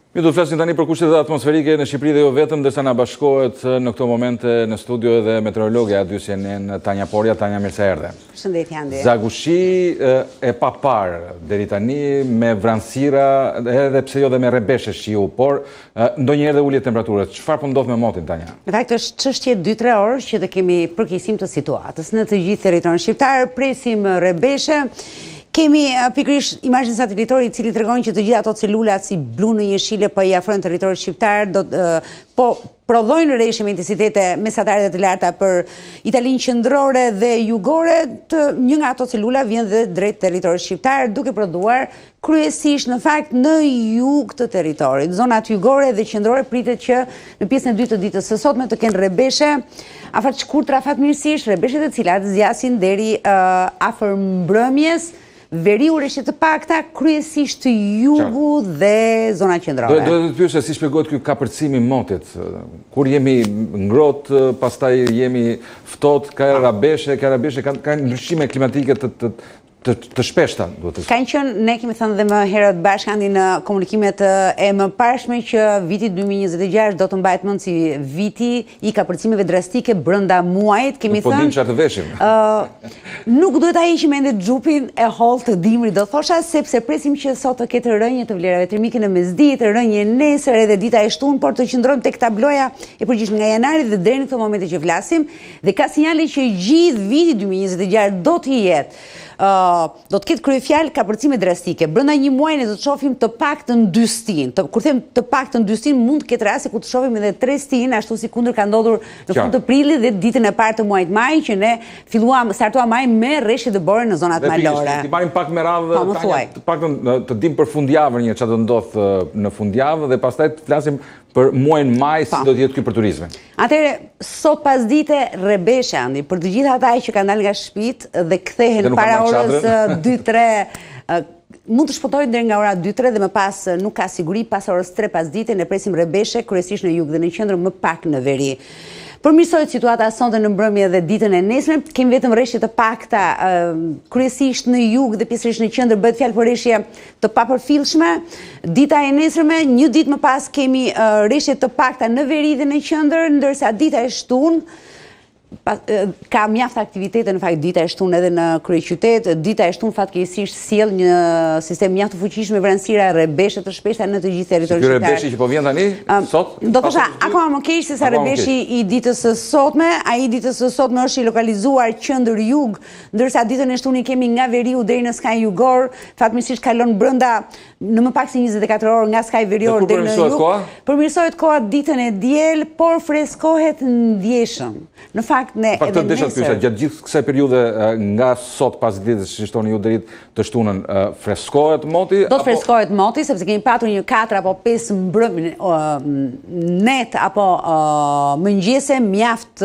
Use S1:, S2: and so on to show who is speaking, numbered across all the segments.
S1: Mi do të flasim tani për kushtet atmosferike në Shqipëri dhe jo vetëm, ndërsa na bashkohet në këto momente në studio edhe meteorologja dy CNN Tanja Porja. Tanja, mirë se erdhe.
S2: Shëndet, Andi.
S1: Zagushi e papar deri tani me vranësira edhe pse jo dhe me rebeshe shiu, por ndonjëherë dhe ulje temperaturës. Çfarë po ndodh me motin, Tanja?
S2: Në fakt është çështje 2-3 orë që të kemi përkeqësim të situatës në të gjithë territorin shqiptar, presim rebeshe. Kemi pikërisht imazhin satelitor i cili tregon që të gjitha ato celulat si blu në jeshile po i afrojnë territorit shqiptar, po prodhojnë rreshtje me intensitete mesatare dhe të larta për Italinë qendrore dhe jugore. Një nga ato celula vjen dhe drejt territorit shqiptar, duke prodhuar kryesisht në fakt në jug të territorit. Zonat jugore dhe qendrore pritet që në pjesën e dytë të ditës së sotme të kenë rebeshe afat shkurtra fatmirësisht, rebeshe të cilat zgjasin deri afër mbrëmjes. Veriu rreshtje të pakta, kryesisht të jugu dhe zona qendrore.
S1: Do të pyesë si shpjegohet ky kapërcimi i motit. Kur jemi ngrohtë, pastaj jemi ftohtë, ka rabeshe, ka ndryshime klimatike të shpeshta, duhet të thënë.
S2: Kanë qenë, ne kemi thënë dhe më herët bashkë Andi në komunikimet e mëparshme që viti 2026 do të mbahet mend si viti i kapërcimeve drastike brenda muajit. Kemi thënë.
S1: Po dim çfarë të veshim.
S2: Nuk duhet ta heqim ende xhupin e holl të dimrit, do thosha, sepse presim që sot të ketë rënje të vlerave termike në mesditë, rënje nesër edhe dita e shtunë, por të qëndrojmë tek tabloja e përgjithshme nga janari dhe deri në këtë moment që flasim, dhe ka sinjale që gjithë viti 2026 do të jetë do të ketë kryefjalë kapërcime drastike. Brenda një muaji ne do të shohim të paktën 2 stinë. Kur them të paktën 2 stinë, mund të ketë raste ku të shohim edhe 3 stinë, ashtu si kundër ka ndodhur në fund të prillit dhe ditën e parë të muajit maj, që ne startuam maj me rreshtje dëbore në zonat malore.
S1: Ti marrim pak me radhë, të paktën të dim për fundjavën një çfarë do ndodh në fundjavë dhe pastaj të flasim për muajin maj si do të jetë ky për turizmin.
S2: Atëherë, sot pasdite rebeshe, Andi, për të gjithë ata që kanë dalë nga shtëpitë dhe kthehen para orës 2-3, mund të shpëtojnë deri nga ora 2-3 dhe më pas nuk ka siguri, pas orës 3 pasdite ne presim rebeshe kryesisht në jug dhe në qendër, më pak në veri. Përmirësohet situata sonte në mbrëmje dhe ditën e nesërme, kemi vetëm rreshtje të pakta kryesisht në jug dhe pjesërisht në qendër, bëhet fjalë për rreshtje të papërfillshme. Dita e nesërme, një ditë më pas kemi rreshtje të pakta në veri dhe në qendër, ndërsa dita e shtunë ka mjaft aktivitete në fakt dita e shtunë edhe në kryeqytet. Dita e shtunë fatkeqësisht sjell një sistem mjaft të fuqishëm me vranësira rebeshe të shpeshta në të gjithë territorin shqiptar.
S1: Ky rebeshi që po vjen tani sot?
S2: Do thosha akoma më keq se sa rebeshi i ditës së sotme. Ai ditës së sotme është i lokalizuar qendër jug, ndërsa ditën e shtunë kemi nga veriu deri në skaj jugor, fatmirësisht kalon brenda në më pak se 24 orë nga skaj verior deri në jug. Përmirësohet koha ditën e diel, por freskohet ndjeshëm. Në fakt ne
S1: edhe nesër. Desha të pyesja, gjatë gjithë kësaj periudhe nga sot pas ditës që shtoni ju deri të shtunën, freskohet moti?
S2: Do të freskohet moti, sepse kemi patur një 4 apo 5 net apo mëngjese mjaft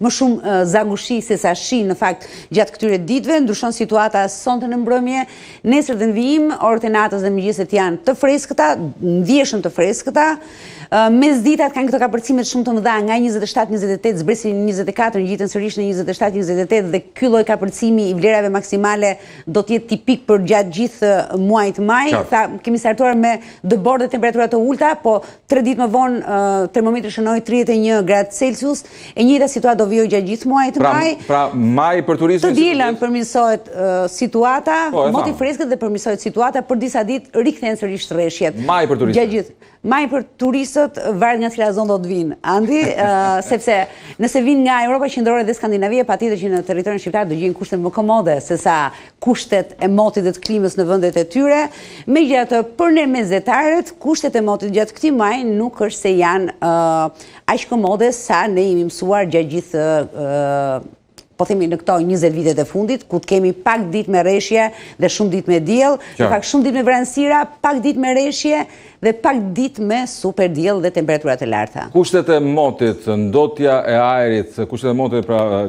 S2: më shumë zagushi se sa shi në fakt gjatë këtyre ditëve. Ndryshon situata sonte në mbrëmje, nesër dhe në vijim, orët e natës dhe mëngjeset janë të freskëta, ndjeshëm të freskëta. Mesditat kanë këto kapërcimet shumë të mëdha nga 27-28 zbresin 24, ngjiten sërish në 27-28 dhe ky lloj kapërcimi i vlerave maksimale do të jetë tipik për gjatë gjithë muajit maj. Kemi startuar me dëbor dhe temperatura të ulta, po 3 ditë më vonë termometri shënoi 31 gradë Celsius. E njëjta situatë do vijojë gjatë gjithë muajit maj.
S1: Pra maj për turizmin.
S2: Të dielën përmirësohet situata, moti freskët dhe përmirësohet situata, për disa ditë rikthehen sërish rreshjet.
S1: Maj për turizmin.
S2: Maj për turistët varet nga cila zonë do të vinë, Andi, sepse nëse vinë nga Europa qendrore dhe Skandinavia, patjetër që në territorin shqiptar do gjejnë kushtet më komode se sa kushtet e motit dhe të klimës në vendet e tyre. Megjithatë, për ne mesetarët, kushtet e motit gjatë këtij maji nuk është se janë aq komode sa ne jemi mësuar gjatë gjithë po themi në këto 20 vitet e fundit, ku të kemi pak ditë me rreshje dhe shumë ditë me diell, pak shumë ditë me vranësira, pak ditë me rreshje dhe pak ditë me super diell dhe temperatura të larta.
S1: Kushtet e motit, ndotja e ajrit, kushtet e motit pra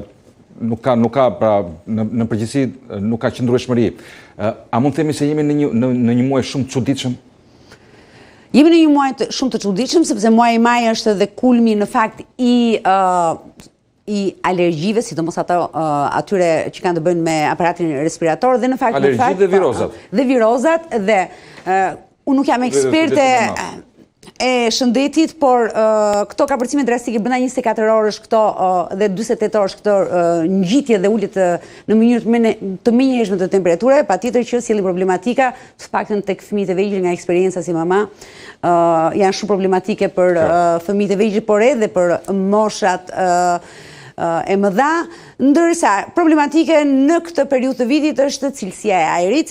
S1: nuk ka pra në përgjithësi nuk ka qëndrueshmëri. A mund të themi se jemi në një muaj shumë të çuditshëm?
S2: Jemi në një muaj shumë të çuditshëm sepse muaji maj është edhe kulmi në fakt i alergjive, sidomos ato atyre që kanë të bëjnë me aparatin respirator dhe në fakt
S1: alergjitë dhe virozat.
S2: Dhe virozat dhe unë nuk jam eksperte e shëndetit, por këto kapërcime drastike brenda 24 orësh këto dhe 48 orësh këto ngjitje dhe ulje në mënyrë të menjëhershme të temperaturave, patjetër që sjellin problematika, të paktën tek fëmijët e vegjël nga eksperienca si mama, janë shumë problematike për fëmijët e vegjël, por edhe për moshat e mëdha, ndërsa problematike në këtë periudhë të vitit është cilësia e ajrit,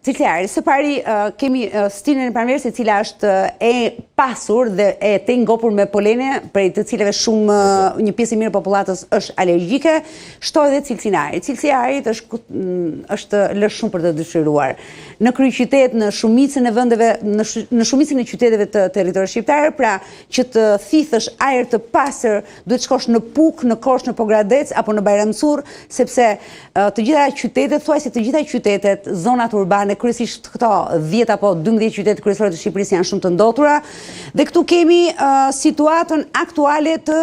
S2: së pari kemi stinën e pranverës, e cila është e pasur dhe e të ngopur me polene, prej të cilave shumë një pjesë e mirë e popullatës është alergjike, shtoj dhe cilësinë e ajrit. Cilësia e ajrit është lësh shumë për të dëshiruar. Në kryeqytet, në shumicën e vendeve, në shumicën e qyteteve të territorit shqiptar, pra që të thithësh ajër të pastër, duhet shkosh në Puk, në Korçë, në Pogradec apo në Bajramsur, sepse të gjitha qytetet, thuajse të gjitha qytetet, zonat urbane, kryesisht këto 10 apo 12 qytetet kryesore të Shqipërisë janë shumë të ndotura, dhe këtu kemi situatën aktuale të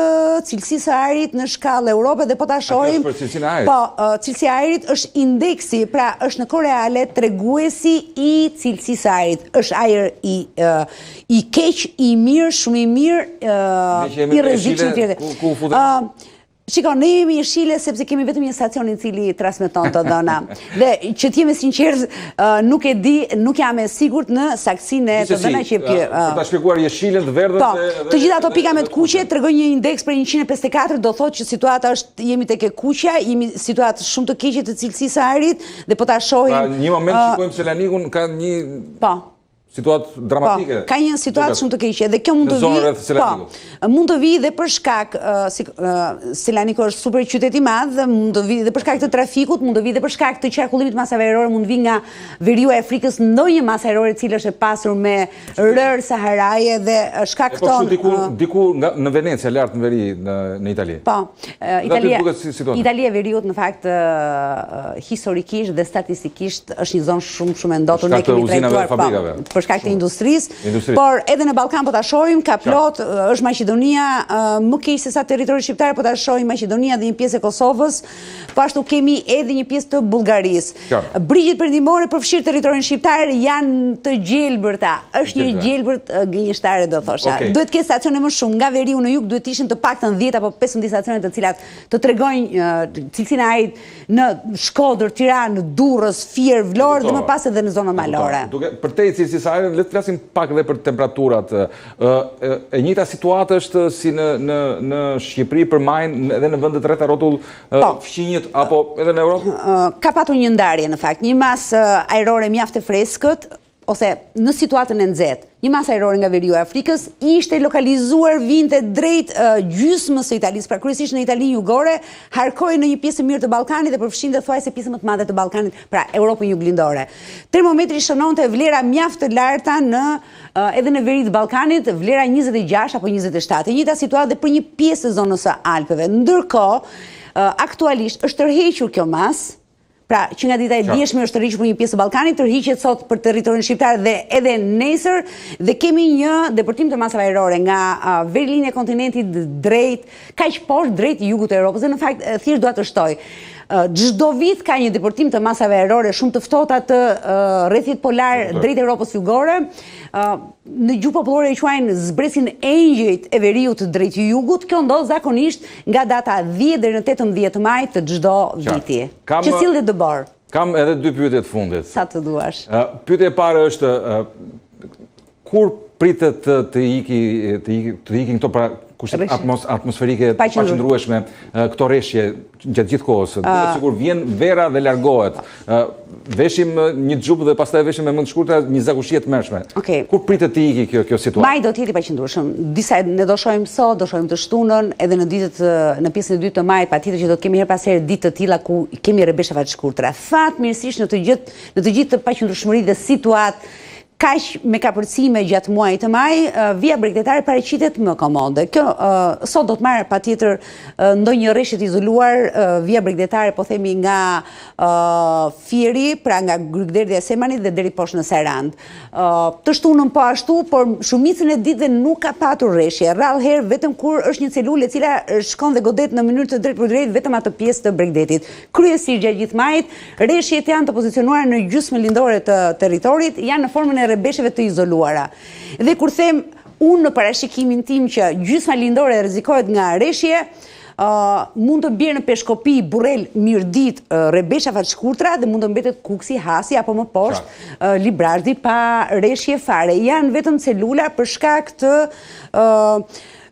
S2: cilësisë së ajrit në shkallë Europe, dhe po ta shohim. Po, cilësia e ajrit është indeksi, pra është në kohë reale treguesi i cilësisë së ajrit. Është ajër i keq, i mirë, shumë i mirë, i rrezikshëm tjetër. Shikon, ne jemi jeshile sepse kemi vetëm një stacion i cili transmeton të dhëna. Dhe që t'jemi sinqert, nuk e di, nuk jam e sigurt në saktësinë e të dhëna që jep kjo.
S1: Për ta shpjeguar jeshilen të verdhën.
S2: Po, të gjitha ato pika me të kuqe tregojnë një indeks për 154, do thotë që situata është, jemi tek e kuqja, jemi situatë shumë të keqe të cilësisë së ajrit, dhe po ta shohim.
S1: Pra, një moment shikojmë Selanikun ka një situatë dramatike.
S2: Ka një situatë shumë të keqe dhe kjo mund të vi dhe për shkak, Selanik është super qytet i madh, mund të vi dhe për shkak të trafikut, mund të vi dhe për shkak të qarkullimit masave ajrore, mund të vi nga veriu e Afrikës ndonjë masë ajrore e cila është e pasur me rërë saharaje dhe shkakton
S1: diku në Venecia, lart në veri në Itali.
S2: Po, Italia e veriut në fakt historikisht dhe statistikisht është një zonë shumë e ndotur, ne kemi trajtuar për shkak të industrisë, por edhe në Ballkan po ta shohim, ka plot, është Maqedonia më keq se sa territori shqiptar, po ta shohim Maqedonia dhe një pjesë e Kosovës, po ashtu kemi edhe një pjesë të Bullgarisë. Brigjet perëndimore përfshirë territorin shqiptar janë të gjelbërta, është një gjelbërt gënjeshtare do thosha. Duhet të ketë stacione më shumë, nga veriu në jug duhet ishin të paktën 10 apo 15 stacione të cilat të tregojnë cilësinë e ajrit në Shkodër, Tiranë, Durrës, Fier, Vlorë dhe më pas edhe në zonën malore.
S1: Përtej cilësisë le të flasim pak edhe për temperaturat. E njëjta situatë është si në Shqipëri për majnë edhe në vendet rreth rrotull fqinjët apo edhe në Europë?
S2: Ka patur një ndarje në fakt, një masë ajrore mjaft e freskët, ose në situatën e nxehtë, një masë ajrore nga veriu e Afrikës ishte lokalizuar vinte drejt gjysmës së Italisë, pra kryesisht në Italinë jugore, harkoi në një pjesë mirë të Ballkanit dhe përfshinte thuajse pjesën më të madhe të Ballkanit, pra Europën juglindore. Termometri shënonte vlera mjaft të larta edhe në veri të Ballkanit, vlera 26 apo 27. E njëjta situatë dhe për një pjesë të zonës së Alpeve. Ndërkohë, aktualisht është tërhequr kjo masë. Pra, që nga dita e djeshme është tërhiqur për një pjesë të Ballkanit, tërhiqet sot për territorin shqiptar dhe edhe nesër, dhe kemi një depërtim të masave ajrore nga verilinja e kontinentit drejt, kaq poshtë drejt jugut të Europës, dhe në fakt thjesht dua të shtoj. Çdo vit ka një depërtim të masave ajrore shumë të ftohta të rrethit polar drejt Europës jugore. Në gjuhë popullore e quajnë zbresin e engjëjt e veriut drejt jugut. Kjo ndodh zakonisht nga data 10 deri në 18 maj të çdo viti. Që sill dhe dëbor.
S1: Kam edhe dy pyetje të fundit.
S2: Sa të duash.
S1: Pyetja e parë është kur pritet të ikin këto kushtet atmosferike pa qëndrueshme, këto rreshje gjatë gjithë kohës. Sigur vjen vera dhe largohet. Veshim një xhupë dhe pastaj veshim me më të shkurtra një zakushie të mërshme. Kur pritet të iki kjo situatë?
S2: Maj do të jeti pa qëndrueshëm. Disa ne do shohim sot, do shohim të shtunën, edhe në pjesën e dytë të majit, patjetër që do të kemi her pas here ditë të tilla ku kemi rrebeshave të shkurtra. Fatmirësisht në të gjithë të paqëndrueshmëri dhe situatë kaq me kapërcime gjatë muajit të maj, vija bregdetare paraqitet më komode. Kjo sot do të marrë patjetër ndonjë rreshje të izoluar, vija bregdetare po themi nga Fieri, pra nga Grykderdhja e Semanit dhe deri poshtë në Sarand. Të shtunën po ashtu, por shumicën e ditëve nuk ka patur rreshje. Rrallë herë vetëm kur është një celulë e cila shkon dhe godet në mënyrë të drejtë për drejtë vetëm atë pjesë të bregdetit. Kryesisht gjatë gjithë majit, rreshjet janë të pozicionuara në gjysmën lindore të territorit, janë në formën e rebesheve të izoluara. Dhe kur them unë në parashikimin tim që gjysma lindore rrezikohet nga reshje, mund të bjerë në Peshkopi, Burrel, Mirdit, rebesha fatshkurtra dhe mund të mbetet Kuksi, Hasi apo më poshtë Librazhi pa reshje fare. Janë vetëm celula për shkak të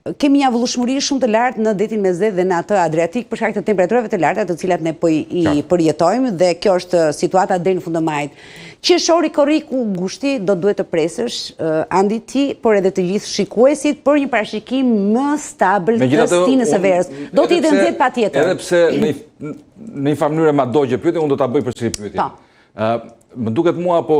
S2: kemi një avullueshmëri shumë të lartë në detin Mesdhet dhe në atë Adriatik për shkak të temperaturave të larta të cilat ne po i përjetojmë dhe kjo është situata deri në fund të majit. Qershori korriku ngushti do duhet të presësh Andi ti, por edhe të gjithë shikuesit për një parashikim më stabil të stinës së verës. Do të jetë nxehtë patjetër.
S1: Edhe pse në një farë mënyrë ma dogje pyetje, unë do ta bëj përsëri pyetjen. Më duket mua apo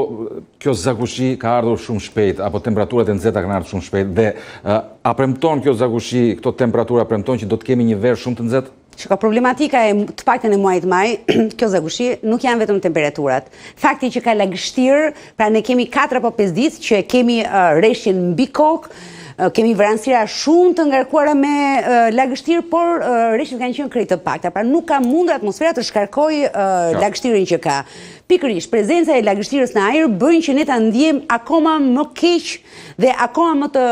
S1: kjo zakushi ka ardhur shumë shpejt, apo temperaturat e nxehta kanë ardhur shumë shpejt dhe a premton kjo zakushi, këto temperatura premton që do të kemi një verë shumë të nxehtë?
S2: Shiko, problematika e të paktën e muajit maj, kjo zakushi nuk janë vetëm temperaturat. Fakti që ka lagështirë, pra ne kemi 4 apo 5 ditë që kemi reshjen mbi kokë, kemi vranësira shumë të ngarkuara me lagështirë, por reshjet kanë qenë krejt të pakta, pra nuk ka mundur atmosfera të shkarkojë lagështirën që ka. Pikërisht, prezenca e lagështirës në ajër bëjnë që ne ta ndjejmë akoma më keq dhe akoma më të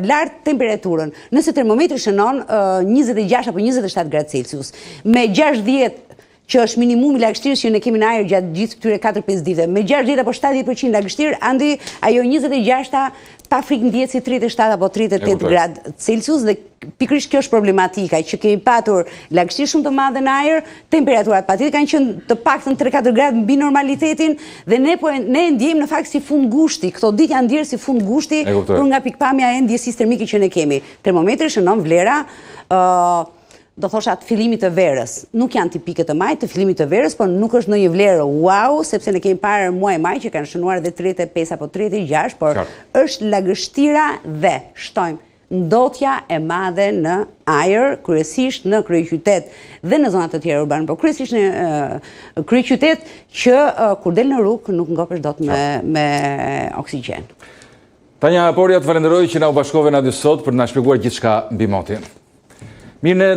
S2: lartë temperaturën. Nëse termometri shënon 26 apo 27 gradë Celsius, me 60 që është minimumi lagështirës që ne kemi në ajër gjatë gjithë këtyre 4-5 ditëve, me 60 apo 70% lagështirë, andi ajo 26-ta pa frikë ndjehet si 37 apo 38 gradë Celsius dhe pikërisht kjo është problematika që kemi patur lagështirë shumë të madhe në ajër, temperaturat patjetër kanë qenë të paktën 3-4 gradë mbi normalitetin dhe ne ndjejmë në fakt si fund gushti. Këto ditë janë ndier si fund gushti për nga pikpamja e ndjesisë termike që ne kemi. Termometri shënon vlera do thosha të fillimit të verës. Nuk janë tipike të majit, të fillimit të verës, por nuk është ndonjë vlerë wow, sepse ne kemi parë muaj maj që kanë shënuar edhe 35 apo 36, por është lagështira dhe shtojmë ndotja e madhe në ajër, kryesisht në kryeqytet dhe në zonat të tjera urbane, por kryesisht në kryeqytet që kur del në rrugë nuk ngopesh dot me oksigjen.
S1: Tanja Aporja, të falenderoj që na u bashkove na dy sot për të na shpjeguar gjithçka mbi motin. Mirë.